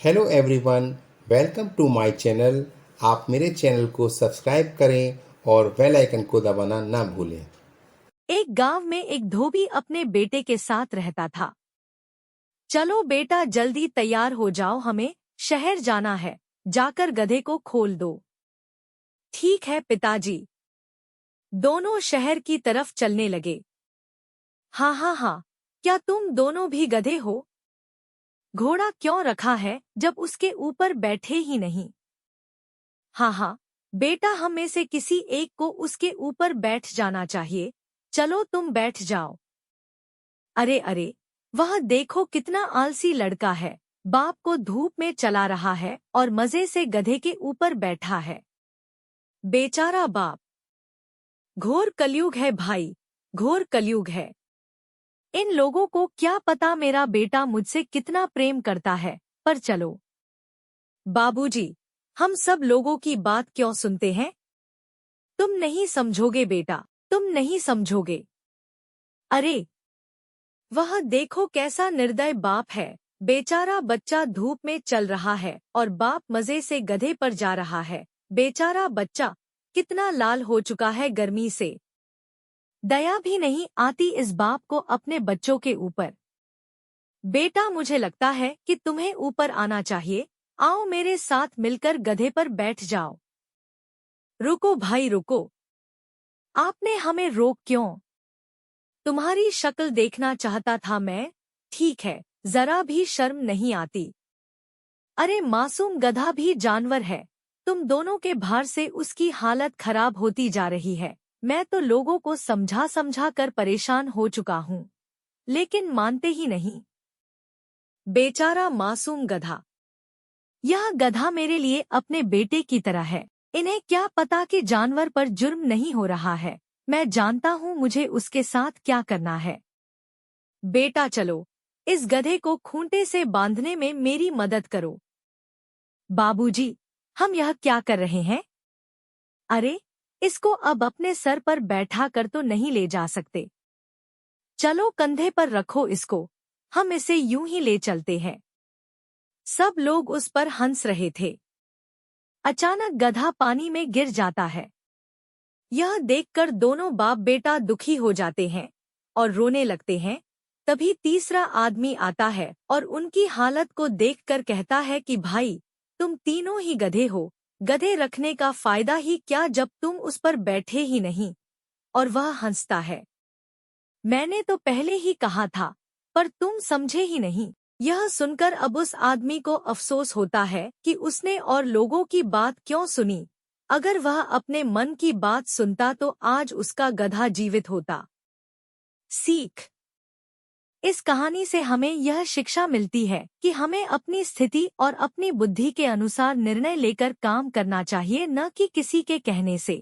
Hello everyone, welcome to my channel. आप मेरे channel को सब्सक्राइब करें और बेल आइकन को दबाना ना भूलें। एक गांव में एक धोबी अपने बेटे के साथ रहता था। चलो बेटा, जल्दी तैयार हो जाओ, हमें शहर जाना है। जाकर गधे को खोल दो। ठीक है पिताजी। दोनों शहर की तरफ चलने लगे। हाँ हाँ हाँ, क्या तुम दोनों भी गधे हो? घोड़ा क्यों रखा है जब उसके ऊपर बैठे ही नहीं? हाँ हाँ बेटा, हम में से किसी एक को उसके ऊपर बैठ जाना चाहिए। चलो तुम बैठ जाओ। अरे अरे, वह देखो कितना आलसी लड़का है। बाप को धूप में चला रहा है और मजे से गधे के ऊपर बैठा है। बेचारा बाप। घोर कलयुग है भाई, घोर कलयुग है। इन लोगों को क्या पता मेरा बेटा मुझसे कितना प्रेम करता है। पर चलो बाबूजी, हम सब लोगों की बात क्यों सुनते हैं? तुम नहीं समझोगे बेटा, तुम नहीं समझोगे। अरे, वह देखो कैसा निर्दय बाप है। बेचारा बच्चा धूप में चल रहा है और बाप मजे से गधे पर जा रहा है। बेचारा बच्चा कितना लाल हो चुका है गर्मी से। दया भी नहीं आती इस बाप को अपने बच्चों के ऊपर। बेटा, मुझे लगता है कि तुम्हें ऊपर आना चाहिए। आओ मेरे साथ मिलकर गधे पर बैठ जाओ। रुको भाई रुको, आपने हमें रोक क्यों? तुम्हारी शक्ल देखना चाहता था मैं। ठीक है, जरा भी शर्म नहीं आती। अरे मासूम गधा भी जानवर है। तुम दोनों के भार से उसकी हालत खराब होती जा रही है। मैं तो लोगों को समझा समझा कर परेशान हो चुका हूँ, लेकिन मानते ही नहीं। बेचारा मासूम गधा। यह गधा मेरे लिए अपने बेटे की तरह है। इन्हें क्या पता कि जानवर पर जुर्म नहीं हो रहा है। मैं जानता हूँ मुझे उसके साथ क्या करना है। बेटा चलो, इस गधे को खूंटे से बांधने में मेरी मदद करो। बाबूजी, हम यह क्या कर रहे हैं? अरे, इसको अब अपने सर पर बैठा कर तो नहीं ले जा सकते। चलो कंधे पर रखो इसको, हम इसे यूं ही ले चलते हैं। सब लोग उस पर हंस रहे थे। अचानक गधा पानी में गिर जाता है। यह देखकर दोनों बाप बेटा दुखी हो जाते हैं और रोने लगते हैं। तभी तीसरा आदमी आता है और उनकी हालत को देखकर कहता है कि भाई, तुम तीनों ही गधे हो। गधे रखने का फायदा ही क्या जब तुम उस पर बैठे ही नहीं? और वह हंसता है। मैंने तो पहले ही कहा था, पर तुम समझे ही नहीं। यह सुनकर अब उस आदमी को अफसोस होता है कि उसने और लोगों की बात क्यों सुनी। अगर वह अपने मन की बात सुनता तो आज उसका गधा जीवित होता। सीख। इस कहानी से हमें यह शिक्षा मिलती है कि हमें अपनी स्थिति और अपनी बुद्धि के अनुसार निर्णय लेकर काम करना चाहिए, न कि किसी के कहने से।